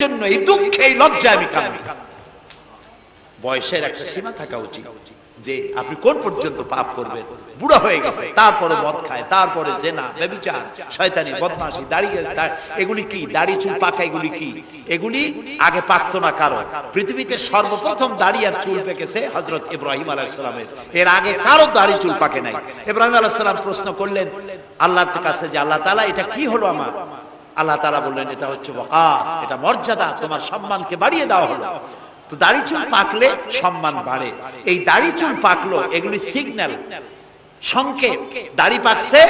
জন্য এই দুঃখে এই লজ্জায় আমি কাঁদি। বয়সের একটা সীমা থাকা উচিত, যে আপনি কোন পর্যন্ত পাপ করবেন। বুড়া হয়ে গেছে, তারপরে মদ খায়, তারপরে জেনা, ব্যভিচার, শয়তানি, বদমাশি, দাঁড়িয়ে এগুলি কি? দাড়ি চুল পাকা এগুলি কি? এগুলি আগে পাকতো না কারো। পৃথিবীতে সর্বপ্রথম দাড়ি আর চুল পেকেছে হযরত ইব্রাহিম আলাইহিস সালামের। এর আগে কারো দাড়ি চুল পাকে নাই। ইব্রাহিম আলাইহিস সালাম প্রশ্ন করলেন আল্লাহর কাছে যে আল্লাহ তাআলা এটা কি হলো আমার? আল্লাহ তাআলা বললেন এটা হচ্ছে ওয়াকার, এটা মর্যাদা, তোমার সম্মানকে বাড়িয়ে দেওয়া হলো। তো দাড়ি চুল পাকলে সম্মান বাড়ে। এই দাড়ি চুল পাকলো, এগুলি সিগন্যাল, সংকেত। দাড়ি পাকছে,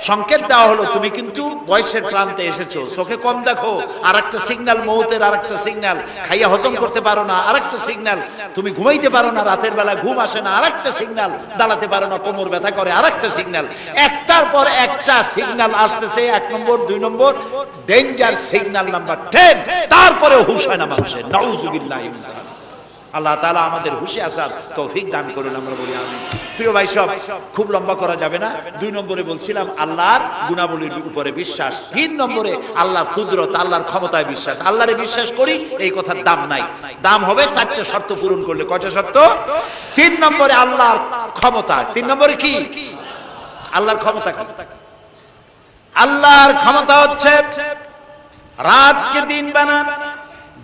সংকেত দেওয়া হলো তুমি কিন্তু বয়সের প্রান্তে এসেছো। চোখে কম দেখো, আরেকটা সিগন্যাল, মৌতের আরেকটা সিগন্যাল। খাইয়া হজম করতে পারো না, আরেকটা সিগন্যাল। তুমি ঘুমাইতে পারো না, রাতের বেলা ঘুম আসে না, আরেকটা সিগন্যাল। দাঁড়াতে পারো না, কোমর ব্যথা করে, আরেকটা সিগন্যাল। একটার পর একটা সিগন্যাল আসতেছে। 1 নম্বর, 2 নম্বর, ডেঞ্জার সিগন্যাল নাম্বার 10। তারপরে হুঁশ হয় না মানুষের। নাউযুবিল্লাহি মিন যালিক। আল্লাহ তাআলা আমাদের হুঁশে আসার তৌফিক দান করুন, আমরা বলি আমিন। প্রিয় ভাই সব, খুব লম্বা করা যাবে না। 2 নম্বরে বলছিলাম আল্লাহর গুণাবলীর উপরে বিশ্বাস। 3 নম্বরে আল্লাহর কুদরত, আল্লাহর ক্ষমতায় বিশ্বাস। আল্লাহরে বিশ্বাস করি, এই কথার দাম নাই। দাম হবে 4টা শর্ত পূরণ করলে। কয়টা শর্ত? 3 নম্বরে আল্লাহর ক্ষমতা। 3 নম্বরে কি? আল্লাহর ক্ষমতা কি? আল্লাহর ক্ষমতা হচ্ছে রাতকে দিন বানান,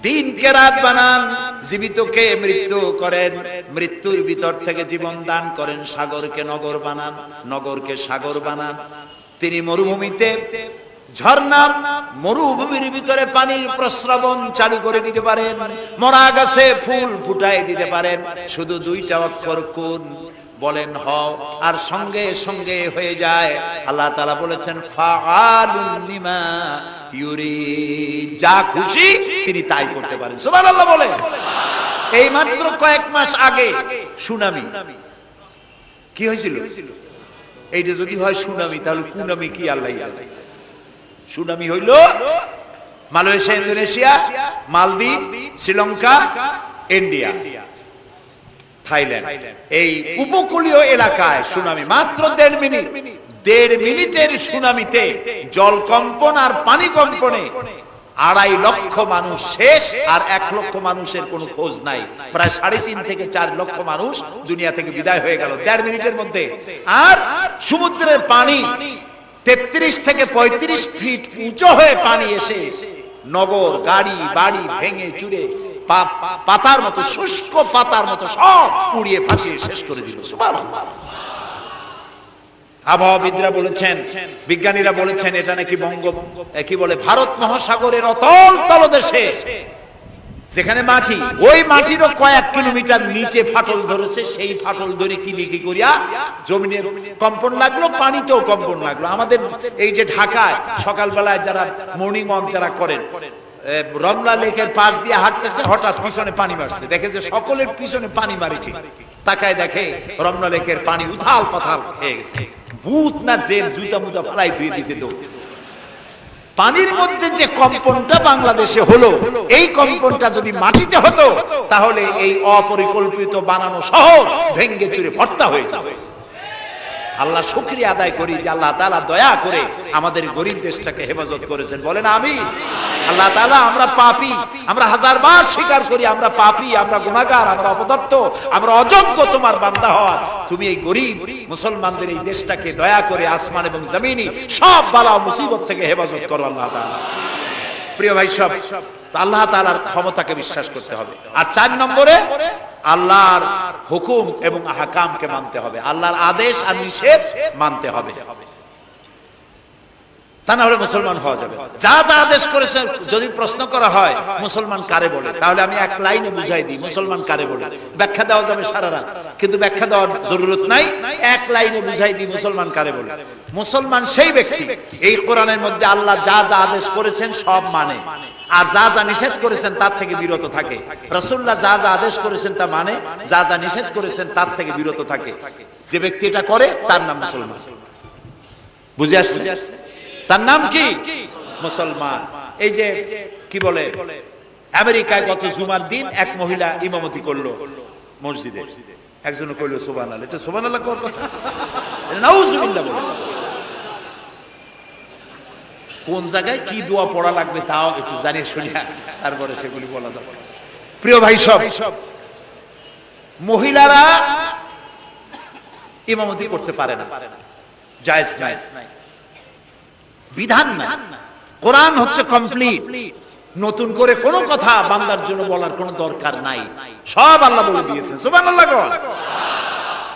দিনকে রাত বানান, জীবিতকে মৃত্যু করেন, মৃত্যুর ভিতর থেকে জীবন দান করেন, সাগরকে নগর বানান, নগরকে সাগর বানান। তিনি মরুভূমিতে ঝর্ণা, মরুভূমির ভিতরে পানির প্রস্রবণ চালু করে দিতে পারেন, মরা গাছে ফুল ফুটায় দিতে পারেন। শুধু 2টা অক্ষর কুন বলেন হও, আর সঙ্গে সঙ্গে হয়ে যায়। আল্লাহ তাআলা বলেছেন ফাআলুন লিমা ইউরিদ, যা খুশি তিনি তাই করতে পারেন। সুবহানাল্লাহ বলেন। এই মাত্র কয়েক মাস আগে সুনামি কি হয়েছিল? এইটা যদি হয় সুনামি, তাহলে কুনামি কি আল্লাহ জানে। সুনামি হইল মালয়েশিয়া, ইন্দোনেশিয়া, মালদ্বীপ, শ্রীলঙ্কা, ইন্ডিয়া, থাইল্যান্ড, এই উপকূলীয় এলাকায় সুনামি। মাত্র 1.5 মিনিটের সুনামিতে জলকম্পন আর পানি কম্পনে 2.5 লক্ষ মানুষ শেষ, আর 1 লক্ষ মানুষের কোনো খোঁজ নাই। প্রায় 3.5 থেকে 4 লক্ষ মানুষ দুনিয়া থেকে বিদায় হয়ে গেল 1.5 মিনিটের মধ্যে। আর সমুদ্রের পানি 33 থেকে 35 ফিট উঁচু হয়ে পানি এসে নগর, গাড়ি, বাড়ি ভেঙে চুরে পাতার মতো, শুষ্ক পাতার মতো সব পুড়িয়ে ফাঁসিয়ে শেষ করে দিল। সুবহানাল্লাহ। আবহাওয়াবিদরা বলেছেন, বিজ্ঞানীরা বলেছেন, এটা নাকি কি বলে ভারত মহাসাগরের অতল তলদেশে যেখানে মাটি, ওই মাটিরও কয়েক কিলোমিটার নিচে ফাটল ধরেছে। সেই ফাটল ধরে কি করিয়া জমিনের কম্পন লাগলো, পানিতেও কম্পন লাগলো। আমাদের এই যে ঢাকায় সকালবেলায় যারা মর্নিং ওয়াক যারা করেন, রমনা লেকের পাশ দিয়ে হাঁটতেছে, হঠাৎ পিছনে পানি মারছে, দেখে যে সকলের পিছনে পানি মারে কি, তাকায় দেখে রমনা লেকের পানি উথাল পাথাল হয়ে গেছে। ভূত না জেল, জুতা মুতা ফেলাই ধুয়ে দিয়েছে। পানির মধ্যে যে কম্পনটা বাংলাদেশে হলো, এই কম্পনটা যদি মাটিতে হতো, তাহলে এই অপরিকল্পিত বানানো শহর ভেঙ্গে চুরে ভর্তা হয়ে যাবে। আল্লাহ শুকরিয়া আদায় করি যে আল্লাহ তাআলা দয়া করে আমাদের গরিব দেশটাকে হেফাজত করেছেন। বলেন আমিন। আল্লাহ তাআলা, আমরা পাপী, আমরা 1000 বার স্বীকার করি আমরা পাপী, আমরা গুনাহগার, আমরা অপদার্থ, আমরা অযোগ্য তোমার বান্দা হওয়ার। তুমি এই গরিব মুসলমানদের এই দেশটাকে দয়া করে আসমান এবং জমিনি সব বালা মুসিবত থেকে হেফাজত করো আল্লাহ তাআলা। প্রিয় ভাই সব, আল্লাহ তাআলার ক্ষমতাকে বিশ্বাস করতে হবে। আর 4 নম্বরে আল্লাহর হুকুম এবং আহকামকে মানতে হবে। আল্লাহর আদেশ আর নিষেধ মানতে হবে, তা না হলে মুসলমান হওয়া যাবে। যা যা আদেশ করেছে, যদি প্রশ্ন করা হয় মুসলমান কারে বলে, তাহলে আমি 1 লাইনে বুঝাই দিই মুসলমান কারে বলে। ব্যাখ্যা দেওয়া যাবে সারা রাত, কিন্তু ব্যাখ্যা দেওয়ার জরুরত নাই। 1 লাইনে বুঝাই দিই মুসলমান কারে বলে। মুসলমান সেই ব্যক্তি এই কোরআনের মধ্যে আল্লাহ যা যা আদেশ করেছেন সব মানে, আর যা যা নিষেধ করেছেন তার থেকে বিরত থাকে। রাসূলুল্লাহ যা যা আদেশ করেছেন তা মানে, যা যা নিষেধ করেছেন তার থেকে বিরত থাকে। যে ব্যক্তি এটা করে তার নাম মুসলমান। বুঝে আসছে? তার নাম কি? মুসলমান। এই যে কি বলে, আমেরিকায় গত জুমার দিন এক মহিলা ইমামতি করলো মসজিদে, একজন কইলো সুবহানাল্লাহ। এটা সুবহানাল্লাহ কোন কথা? নাউজুবিল্লাহ বলে। কোন জায়গায় কি দোয়া পড়া লাগবে তাও একটু জানিয়ে শুনিয়া তারপরে সেগুলি বলা দরকার। প্রিয় ভাই সব, মহিলারা ইমামতি করতে পারে না, জায়েজ নাই, বিধান না। কোরআন হচ্ছে কমপ্লিট, নতুন করে কোনো কথা বান্দার জন্য বলার কোনো দরকার নাই, সব আল্লাহ বলে দিয়েছেন। সুবহানাল্লাহ।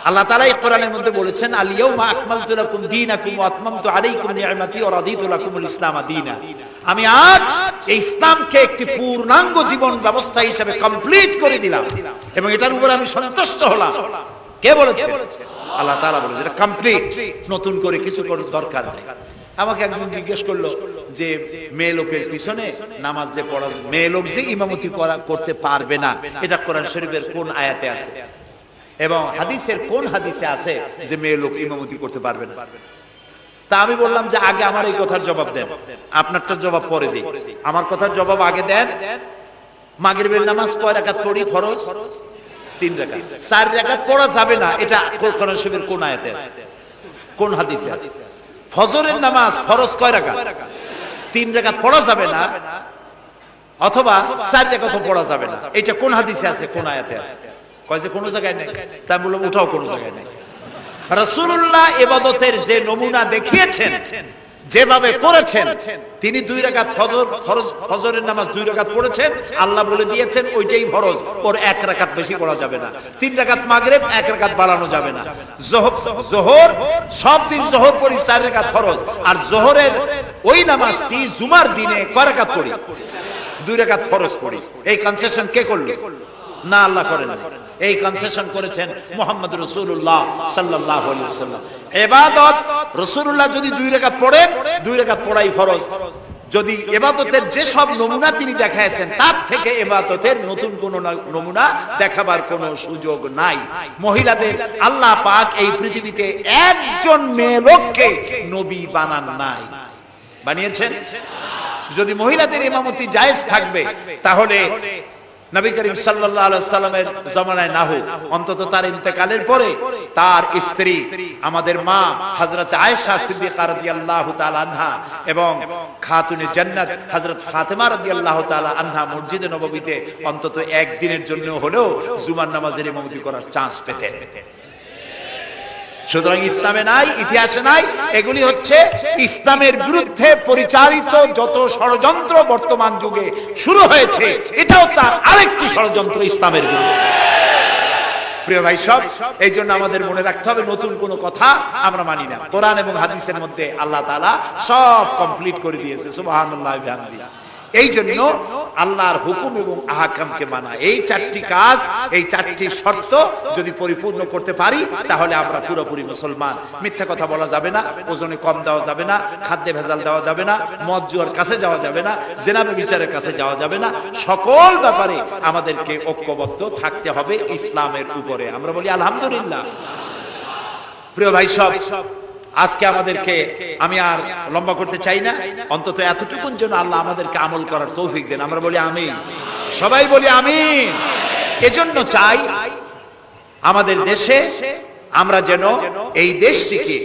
আল্লাহ তাআলা এই কোরআনের মধ্যে বলেছেন, আল ইয়াউমা আকমালতু লাকুম দীনাকুম ওয়া আতমামতু আলাইকুম নি'মাতি ওয়া রাদিতু লাকুমুল ইসলাম দীনা। আমি আজ এই ইসলামকে একটি পূর্ণাঙ্গ জীবন ব্যবস্থা হিসেবে কমপ্লিট করে দিলাম এবং এটার উপর আমি সন্তুষ্ট হলাম। কে বলেছে? আল্লাহ তাআলা বলেছেন এটা কমপ্লিট, নতুন করে কিছু করার দরকার নেই। আমাকে একজন জিজ্ঞেস করলো যে মেয়ে লোকের পিছনে নামাজ যে পড়া, মেয়ে লোক যে ইমামতি করতে পারবে না, এটা কোরআন শরীফের কোন আয়াতে আছে এবং হাদিসের কোন হাদিসে আছে যে মেয়ে লোক ইমামতি করতে পারবে না? তা আমি বললাম যে আগে আমার এই কথার জবাব দেন, আপনারটার জবাব পরে দিই। আমার কথার জবাব আগে দেন। মাগরিবের নামাজ কয় রাকাত পড়ি ফরজ? 3 রাকাত। 4 রাকাত পড়া যাবে না, এটা কোরআন শরীফের কোন আয়াতে আছে, কোন হাদিসে আছে? ফজরের নামাজ ফরজ কয় রাকাত? 3 রাকাত পড়া যাবে না, অথবা 4 রাকাত পড়া যাবে না, এটা কোন হাদিসে আছে, কোন আয়াতে আছে? কয় যে কোন জায়গায় নেই। তাই বললাম ওটাও কোন জায়গায় নেই। রাসূলুল্লাহ ইবাদতের যে নমুনা দেখিয়েছেন, যেভাবে করেছেন, তিনি 2 রাকাত ফজরের নামাজ 2 রাকাত পড়েছেন, আল্লাহ বলে দিয়েছেন ওইটাই ফরজ, ওর 1 রাকাত বেশি পড়া যাবে না। 3 রাকাত মাগরিব, 1 রাকাত বাড়ানো যাবে না। যোহর সব দিন যোহর পড়ি 4 রাকাত ফরজ, আর যোহরের ওই নামাজটি জুমার দিনে কয় রাকাত পড়ি? 2 রাকাত ফরজ পড়ি। এই কনসেশন কে করলো? না, আল্লাহ করেন। এই কনসেশন করেছেন মুহাম্মদ রাসূলুল্লাহ সাল্লাল্লাহু আলাইহি ওয়াসাল্লাম। ইবাদত রাসূলুল্লাহ যদি 2 রাকাত পড়েন, 2 রাকাত পড়াই ফরজ। যদি ইবাদতের যে সব নমুনা তিনি দেখাইছেন তার থেকে ইবাদতের নতুন কোন নমুনা দেখাবার কোনো সুযোগ নাই। মহিলাদের আল্লাহ পাক এই পৃথিবীতে একজন মেয়ে লোককে নবী বানান নাই, বানিয়েছেন? যদি মহিলাদের ইমামতি জায়েজ থাকবে তাহলে নবী করিম সাল্লাল্লাহু আলাইহি ওয়াসাল্লামের জামানায় না হোক, অন্তত তার ইন্তেকালের পরে তার স্ত্রী আমাদের মা হযরত আয়েশা সিদ্দিকা রাদিয়াল্লাহু তাআলা আনহা এবং খাতুনে জান্নাত হযরত ফাতেমা রাদিয়াল্লাহু তাআলা আনহা মসজিদে নববীতে অন্তত একদিনের জন্য হলেও জুমার নামাজের ইমামতি করার চান্স পেতেন। সুতরাং ইসলামে নাই, ইতিহাসে নাই। এগুলি হচ্ছে ইসলামের বিরুদ্ধে পরিচালিত যত ষড়যন্ত্র বর্তমান যুগে শুরু হয়েছে, এটাও তার আরেকটি ষড়যন্ত্র ইসলামের বিরুদ্ধে। প্রিয় ভাই সব, এই জন্য আমাদের মনে রাখতে হবে নতুন কোনো কথা আমরা মানি না। কোরআন এবং হাদিসের মধ্যে আল্লাহ তাআলা সব কমপ্লিট করে দিয়েছে। সুবহানাল্লাহি ওয়া বিহামদিহি। এই জন্য আল্লাহর হুকুম এবং আহকামকে মানা, এই 4টি কাজ, এই 4টি শর্ত যদি পরিপূর্ণ করতে পারি তাহলে আমরা পুরোপুরি মুসলমান। মিথ্যা কথা বলা যাবে না, ওজনে কম দেওয়া যাবে না, খাদ্যে ভেজাল দেওয়া যাবে না, মদ জুয়ার কাছে যাওয়া যাবে না, জিনা ব্যভিচারের কাছে যাওয়া যাবে না। সকল ব্যাপারে আমাদেরকে ঐক্যবদ্ধ থাকতে হবে ইসলামের উপরে। আমরা বলি আলহামদুলিল্লাহ। প্রিয় ভাই সব, আজকে আমাদেরকে, আমি আর লম্বা করতে চাই না, অন্তত এতটুকুর জন্য আল্লাহ আমাদেরকে আমল করার তৌফিক দেন। আমরা বলি আমিন, সবাই বলি আমিন। এজন্য চাই আমাদের দেশে আমরা যেন এই দেশটিকে,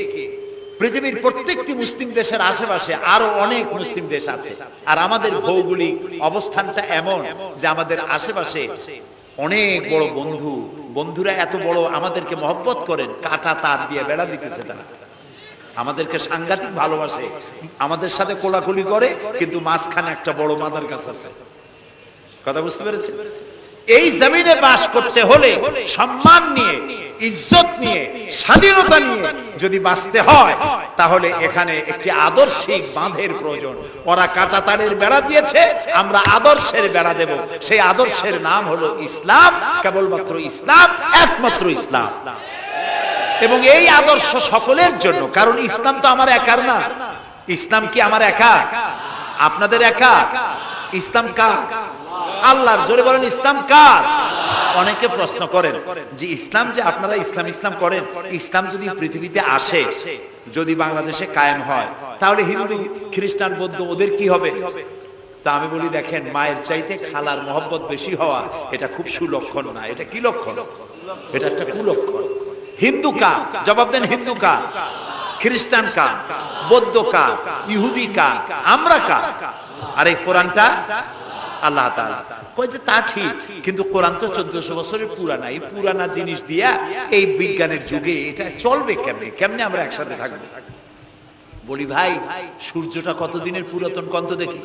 পৃথিবীর প্রত্যেকটি মুসলিম দেশের আশেপাশে আরো অনেক মুসলিম দেশ আছে, আর আমাদের ভৌগোলিক অবস্থানটা এমন যে আমাদের আশেপাশে অনেক বড় বন্ধুরা এত বড় আমাদেরকে মহব্বত করেন, কাটা তার দিয়ে বেড়া দিতেছে, তারা আমাদেরকে সাংঘাতিক ভালোবাসে, আমাদের সাথে কোলাকুলি করে, কিন্তু মাঝখানে একটা বড় মাদার গাছ আছে। কথা বুঝতে পেরেছেন? এই জমিনে বাস করতে হলে সম্মান নিয়ে, ইজ্জত নিয়ে, স্বাধীনতা নিয়ে যদি বাঁচতে হয় তাহলে এখানে একটি আদর্শিক বাঁধের প্রয়োজন। ওরা কাঁটা তারের বেড়া দিয়েছে, আমরা আদর্শের বেড়া দেব। সেই আদর্শের নাম হলো ইসলাম, কেবলমাত্র ইসলাম, একমাত্র ইসলাম। এবং এই আদর্শ সকলের জন্য, কারণ ইসলাম তো আমার একার না। ইসলাম কি আমার একা? আপনাদের একা? ইসলাম কার? আল্লাহর। জোরে বলেন ইসলাম কার? অনেকে প্রশ্ন করেন যে ইসলাম যে আপনারা ইসলাম করেন, ইসলাম যদি পৃথিবীতে আসে, যদি বাংলাদেশে কায়েম হয়, তাহলে হিন্দু, খ্রিস্টান, বৌদ্ধ ওদের কি হবে? তা আমি বলি দেখেন, মায়ের চাইতে খালার মহব্বত বেশি হওয়া এটা খুব সুলক্ষণ না। এটা কি লক্ষণ? এটা একটা কুলক্ষণ। হিন্দু কার? জবাব দেন, হিন্দু কার? খ্রিস্টান কার, বৌদ্ধ কার, ইহুদি কার, আমরা কার? আর এই কোরআনটা আল্লাহ তাআলা কয় যে তা ঠিক, কিন্তু কোরআন তো 1400 বছরের পুরানা। এই পুরানা জিনিস দিয়া এই বিজ্ঞানের যুগে এটা চলবে কেমনে? কেমনে আমরা একসাথে থাকবো? বলি ভাই, সূর্যটা কতদিনের পুরাতন কন্ত দেখি?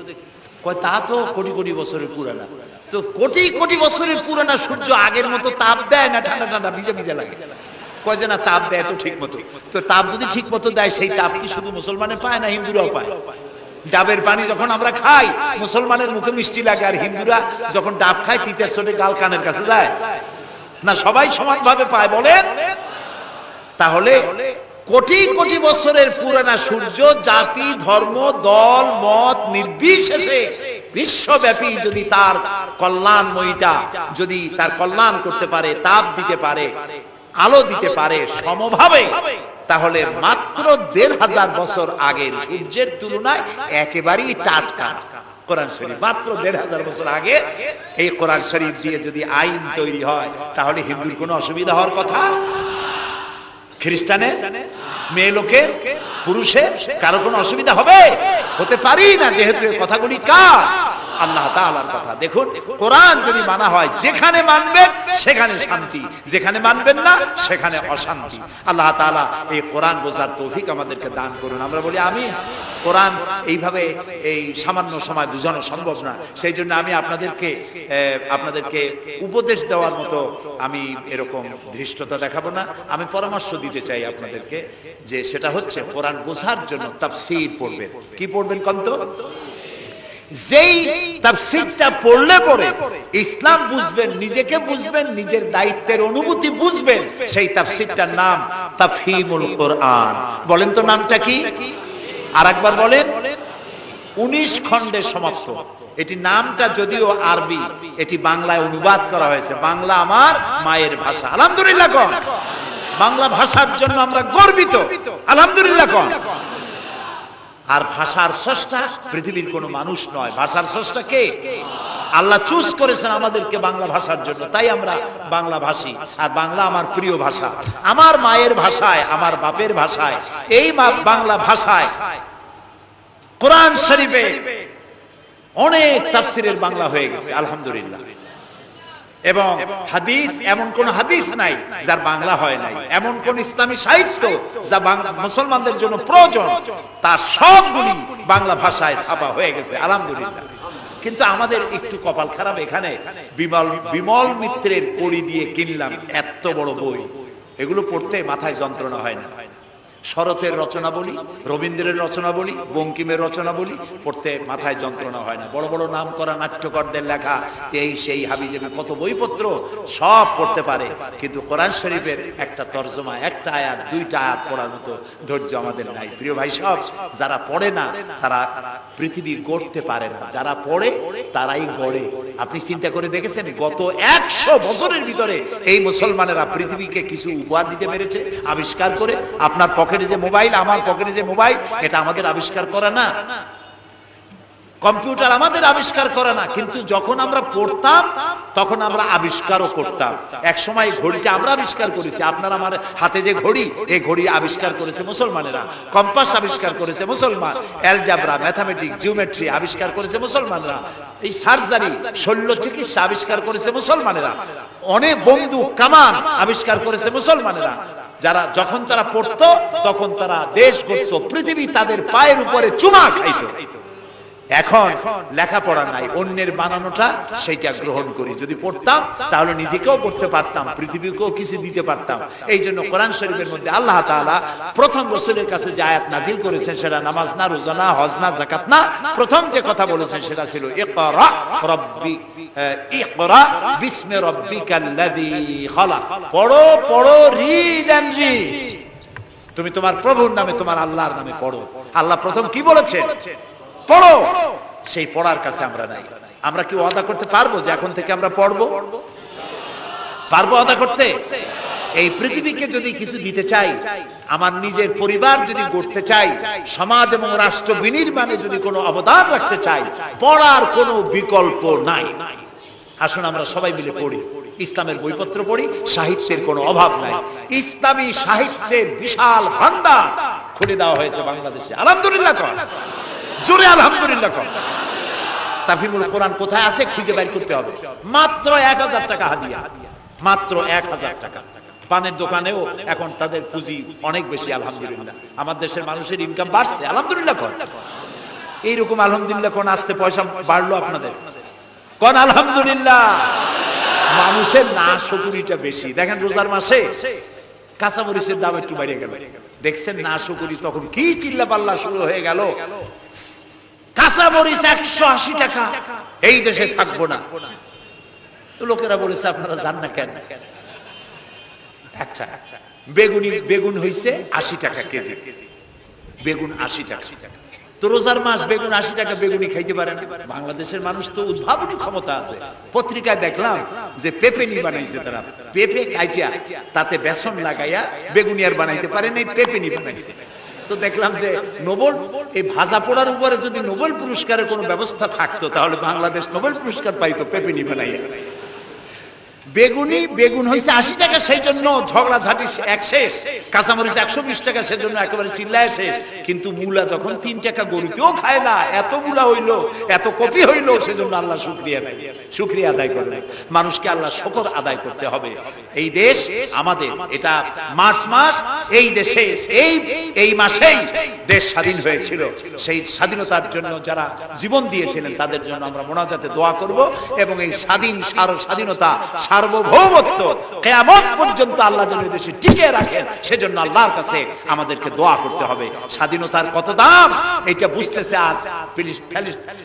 কয় তা তো কোটি কোটি বছরের পুরানা। তো কোটি কোটি বছরের পুরানা সূর্য আগের মতো তাপ দেয় না ঠান্ডা ঠান্ডা ভিজে ভিজে লাগে? কয় যে না, তাপ দেয় তো ঠিক মতো। তো তাপ যদি ঠিক মতো দেয়, সেই তাপ কি শুধু মুসলমানে পায় না হিন্দুরাও পায়? ডাবের পানি যখন আমরা খাই, মুসলমানের মুখে মিষ্টি লাগে, আর হিন্দুরা যখন ডাব খায় তিতের চোটে গাল কানের কাছে যায় না? সবাই সমানভাবে পায় বলেন? তাহলে কোটি কোটি বছরের পুরানা সূর্য জাতি, ধর্ম, দল, মত নির্বিশেষে বিশ্বব্যাপী যদি তার কল্যাণময়িতা, যদি তার কল্যাণ করতে পারে, তাপ দিতে পারে, আলো দিতে পারে সমভাবে, তাহলে মাত্র 1500 বছর আগের সূর্যের তুলনায় একেবারেই টাটকা কোরআন শরীফ। মাত্র 1500 বছর আগে এই কোরআন শরীফ দিয়ে যদি আইন তৈরি হয়, তাহলে হিন্দুর কোনো অসুবিধা হওয়ার কথা? খ্রিস্টানের, মেয়ে লোকের, পুরুষের কারো কোনো অসুবিধা হবে? হতে পারি না, যেহেতু এই কথাগুলি কার? আল্লাহ তাআলার কথা। দেখুন, কোরআন যদি মানা হয়, যেখানে মানবেন সেখানে শান্তি, যেখানে মানবেন না সেখানে অশান্তি। আল্লাহ তাআলা এই কোরআন বোঝার তৌফিক আমাদেরকে দান করুন। আমরা বলি আমিন। কোরআন এইভাবে এই সামান্য সময় বোঝানো সম্ভব না, সেই জন্য আমি আপনাদেরকে উপদেশ দেওয়ার মতো আমি এরকম ধৃষ্টতা দেখাবো না। আমি পরামর্শ দিতে চাই আপনাদেরকে, যে সেটা হচ্ছে কোরআন বোঝার জন্য তাফসীর পড়বেন। কি পড়বেন কন্ত? যেই তাফসীরটা পড়লে পরে ইসলাম বুঝবেন, নিজেকে বুঝবেন, নিজের দায়িত্বের অনুভূতি বুঝবেন, সেই তাফসীরটার নাম তাফহিমুল কোরআন। বলেন তো নামটা কি? আরেকবার বলেন। 19 খণ্ডে সমাপ্ত। এটি নামটা যদিও আরবি, এটি বাংলায় অনুবাদ করা হয়েছে। বাংলা আমার মায়ের ভাষা, আলহামদুলিল্লাহ কোন। বাংলা ভাষার জন্য আমরা গর্বিত, আলহামদুলিল্লাহ কোন। আর ভাষার স্রষ্টা পৃথিবীর কোনো মানুষ নয়। ভাষার স্রষ্টা কে? আল্লাহ চুজ করেছেন আমাদেরকে বাংলা ভাষার জন্য, তাই আমরা বাংলা ভাষী। আর বাংলা আমার প্রিয় ভাষা, আমার মায়ের ভাষায়, আমার বাপের ভাষায়, এই বাংলা ভাষায় কোরআন শরীফে অনেক তাফসীরের বাংলা হয়ে গেছে, আলহামদুলিল্লাহ। এবং হাদিস, এমন কোন হাদিস নাই যার বাংলা হয় নাই। এমন কোন ইসলামী সাহিত্য যা মুসলমানদের জন্য প্রয়োজন, তার সবগুলি বাংলা ভাষায় ছাপা হয়ে গেছে, আলহামদুলিল্লাহ। কিন্তু আমাদের একটু কপাল খারাপ, এখানে বিমল মিত্রের কড়ি দিয়ে কিনলাম এত বড় বই, এগুলো পড়তে মাথায় যন্ত্রণা হয় না। শরতের রচনা বলি, রবীন্দ্রের রচনা বলি, বঙ্কিমের রচনা বলি, পড়তে মাথায় যন্ত্রণা হয় না। বড় বড় নাম করা নাট্যকারদের লেখা এই সেই হাবিজাবি কত বইপত্র, সব পড়তে পারে, কিন্তু কোরআন শরীফের একটা তরজমা, একটা আয়াত, দুইটা আয়াত পড়ার মতো ধৈর্য আমাদের নাই। প্রিয় ভাই সব, যারা পড়ে না তারা পৃথিবী গড়তে পারে না, যারা পড়ে তারাই গড়ে। আপনি চিন্তা করে দেখেছেন, গত 100 বছরের ভিতরে এই মুসলমানেরা পৃথিবীকে কিছু উপহার দিতে পেরেছে আবিষ্কার করে? আপনার পকেটে যে মোবাইল, আমার পকেটে যে মোবাইল, এটা আমাদের আবিষ্কার করা না? কম্পিউটার আমাদের আবিষ্কার করা না? কিন্তু যখন আমরা পড়তাম তখন আমরা আবিষ্কারও করতাম। এক সময় ঘড়িটা আমরা আবিষ্কার করেছি। আপনার আমার হাতে যে ঘড়ি, এই ঘড়ি আবিষ্কার করেছে মুসলমানেরা। কম্পাস আবিষ্কার করেছে মুসলমান। অ্যালজাবরা, ম্যাথমেটিক্স, জিওমেট্রি আবিষ্কার করেছে মুসলমানরা। এই সার্জারি, শল্য চিকিৎসা আবিষ্কার করেছে মুসলমানেরা। অনেক বন্দুক, কামান আবিষ্কার করেছে মুসলমানেরা। যারা যখন তারা পড়তো তখন তারা দেশ গড়ত, পৃথিবী তাদের পায়ের উপরে চুমা খাইতো। এখন লেখাপড়া নাই, অন্যের বানানোটা সেইটা গ্রহণ করি। যদি পড়তাম তাহলে নিজেকেও পড়তে পারতাম, পৃথিবীকেও কিছু দিতে পারতাম। এই জন্য কোরআন শরীফের মধ্যে আল্লাহ তাআলা প্রথম রাসূলের কাছে যে আয়াত নাযিল করেছেন, সেটা নামাজ না, রোজা না, হজ না, যাকাত না। প্রথম যে কথা বলেছেন সেটা ছিল ইকরা বিসমি রাব্বিকাল্লাযী খালাক। পড়ো পড়ো, রিড এন্ড রিড। তুমি তোমার প্রভুর নামে, তোমার আল্লাহর নামে পড়ো। আল্লাহ প্রথম কি বলেছেন? পড়ো। সেই পড়ার কাছে আমরা নাই। আমরা কি ওয়াদা করতে পারবো যে এখন থেকে আমরা পড়বো? পারবো ওয়াদা করতে? এই পৃথিবীকে যদি কিছু দিতে চাই, আমার নিজের পরিবার যদি গড়তে চাই, সমাজ এবং রাষ্ট্র বিনির্মাণে যদি কোনো অবদান রাখতে চাই, পড়ার কোনো বিকল্প নাই। আসুন আমরা সবাই মিলে পড়ি, ইসলামের বইপত্র পড়ি, সাহিত্যের কোনো অভাব নাই। ইসলামী সাহিত্যের বিশাল ভান্ডার খুলে দেওয়া হয়েছে বাংলাদেশে। আলহামদুলিল্লাহ কর, জোরে আলহামদুলিল্লাহ কর। তাফহিমুল কোরআন কোথায় আছে খুঁজে বের করতে হবে। মাত্র 1000 টাকা হাদিয়া, মাত্র 1000 টাকা। পানের দোকানেও এখন তাদের পুঁজি অনেক বেশি। আলহামদুলিল্লাহ আমার দেশের মানুষের ইনকাম বাড়ছে। আলহামদুলিল্লাহ কর। এইরকম আলহামদুলিল্লাহ কোন আসতে পয়সা বাড়লো আপনাদের? কোন আলহামদুলিল্লাহ। মানুষের না শুকরিটা বেশি। দেখেন রোজার মাসে কাঁচামরিচের দাম একটু বেড়ে গেল, দেখছেন না শুকরি তখন কি চিল্লা পাল্লা শুরু হয়ে গেল। কাঁচামরিচ 180 টাকা, এই দেশে থাকবো না। লোকেরা বলেছে আপনারা জান না কেন? আচ্ছা আচ্ছা, বেগুন হইছে 80 টাকা কেজি, বেগুন 80 টাকা। তো রোজার মাস বেগুন 80 টাকা, বেগুনি খাইতে পারে না বাংলাদেশের মানুষ। তো উদ্ভাবনী ক্ষমতা আছে। পত্রিকায় দেখলাম যে পেঁপেনি বানাইছে তারা, পেঁপে কাইটা তাতে বেসন লাগাইয়া বেগুনি আর বানাইতে পারে না, পেঁপেনি বানাইছে। তো দেখলাম যে নোবেল, এই ভাজা পোড়ার উপরে যদি নোবেল পুরস্কারের কোনো ব্যবস্থা থাকতো তাহলে বাংলাদেশ নোবেল পুরস্কার পাইতো পেঁপেনি বানাইয়া। বেগুন হয়েছে 80 টাকা, সেই জন্য ঝগড়াঝাটি এক শেষ। কাঁচামরিচ 120 টাকা, সেজন্য একেবারে চিল্লায় শেষ। কিন্তু মূলা যখন 3 টাকা, গরুকেও খায় না, এত মূলা হইলো, এত কপি হইলো, সেজন্য আল্লাহ শুকরিয়া আদায় করে। মানুষকে আল্লাহ শুকর আদায় করতে হবে। এই দেশ আমাদের, এটা মার্চ মাস, এই দেশে এই মাসেই দেশ স্বাধীন হয়েছিল। সেই স্বাধীনতার জন্য যারা জীবন দিয়েছিলেন তাদের জন্য আমরা মোনাজাতে দোয়া করব, এবং এই স্বাধীনতা সার্বভৌমত্ব কিয়ামত পর্যন্ত আল্লাহ যেন দেশে টিকিয়ে রাখেন, সেজন্য আল্লাহর কাছে আমাদেরকে দোয়া করতে হবে। স্বাধীনতার কত দাম এটা বুঝতেছে আজ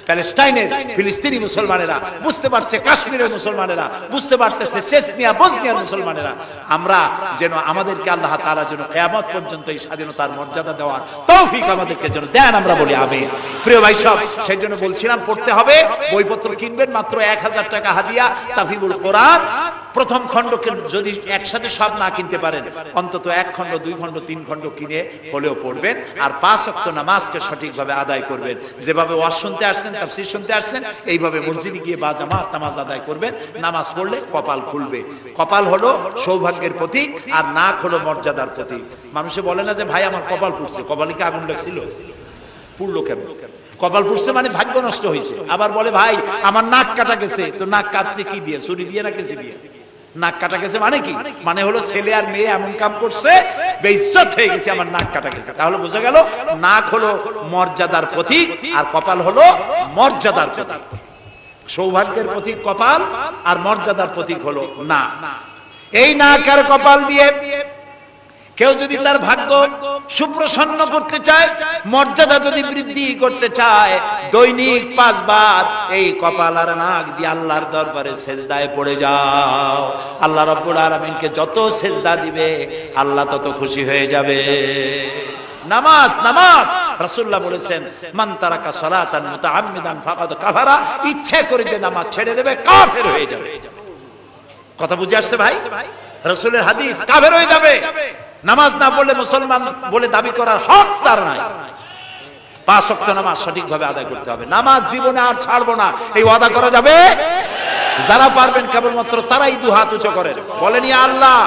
প্যালেস্টাইনের ফিলিস্তিনি মুসলমানেরা, বুঝতে পারছে কাশ্মীরের মুসলমানেরা, বুঝতে পারতেছে চেচনিয়া বসনিয়ার মুসলমানেরা। আমরা যেন আমাদেরকে আল্লাহ তাআলা যেন কিয়ামত পর্যন্ত এই স্বাধীনতার মর্যাদা দেওয়ার তৌফিক আমাদেরকে যেন দেন, আমরা বলি আমিন। প্রিয় ভাই সব, সেই জন্য বলছিলাম পড়তে হবে, বইপত্র কিনবেন, মাত্র 1000 টাকা হাদিয়া। তাফহিমুল কোরআন প্রথম খণ্ডকে যদি একসাথে সব না কিনতে পারেন, অন্তত 1 খণ্ড 2 খণ্ড 3 খণ্ড কিনে হলেও পড়বেন। আর 5 ওয়াক্ত নামাজকে সঠিকভাবে আদায় করবেন। যেভাবে ওয়াজ শুনতে আসছেন, তাফসীর শুনতে আসছেন, এইভাবে মসজিদে গিয়ে বা জামাত নামাজ আদায় করবেন। নামাজ পড়লে কপাল খুলবে। কপাল হলো সৌভাগ্যের প্রতীক, আর নাক হলো মর্যাদার প্রতীক। মানুষে বলে না যে ভাই আমার কপাল পুড়ছে, কপালে কি আগুন লাগছিল? পুড়লো কেন? কপাল পুড়ছে মানে ভাগ্য নষ্ট হয়েছে। আবার বলে ভাই আমার নাক কাটা গেছে, তো নাক কাটছে কি দিয়ে? ছুরি দিয়ে না কেসি দিয়ে? নাক কাটা গেছে মানে কি? মানে হলো ছেলে আর মেয়ে এমন কাম করছে, বেইজ্জত হয়ে গেছে, আমার নাক কাটা গেছে। তাহলে বোঝা গেল নাক হলো মর্যাদার প্রতীক, আর কপাল হলো মর্যাদার প্রতীক। সৌভাগ্যের প্রতীক কপাল, আর মর্যাদার প্রতীক হলো নাক। এই নাক আর কপাল দিয়ে কেউ যদি তার ভাগ্য সুপ্রসন্ন করতে চায়, মর্যাদা যদি বৃদ্ধি করতে চায়, দৈনিক 5 বার এই কপাল আর নাক দিয়ে আল্লাহর দরবারে সেজদায় পড়ে যাও। আল্লাহ রাব্বুল আলামিনকে যত সেজদা দিবে আল্লাহ তত খুশি হয়ে যাবে। নামাজ রাসূলুল্লাহ বলেছেন, মান তারাকা সালাতান মুতাআম্মিদান ফাকাদ কাফারা, ইচ্ছে করে যে নামাজ ছেড়ে দেবে কাফের হয়ে যাবে। কথা বুঝে আসছে ভাই? রাসূলের হাদিস, কাফের হয়ে যাবে। নামাজ না পড়লে মুসলমান বলে দাবি করার হক তার নাই। 5 ওয়াক্ত নামাজ সঠিকভাবে আদায় করতে হবে। নামাজ জীবনে আর ছাড়বো না, এই ওয়াদা করা যাবে? যারা পারবেন কেবলমাত্র তারাই 2 হাত উঁচু করেন, বলেন ইয়া আল্লাহ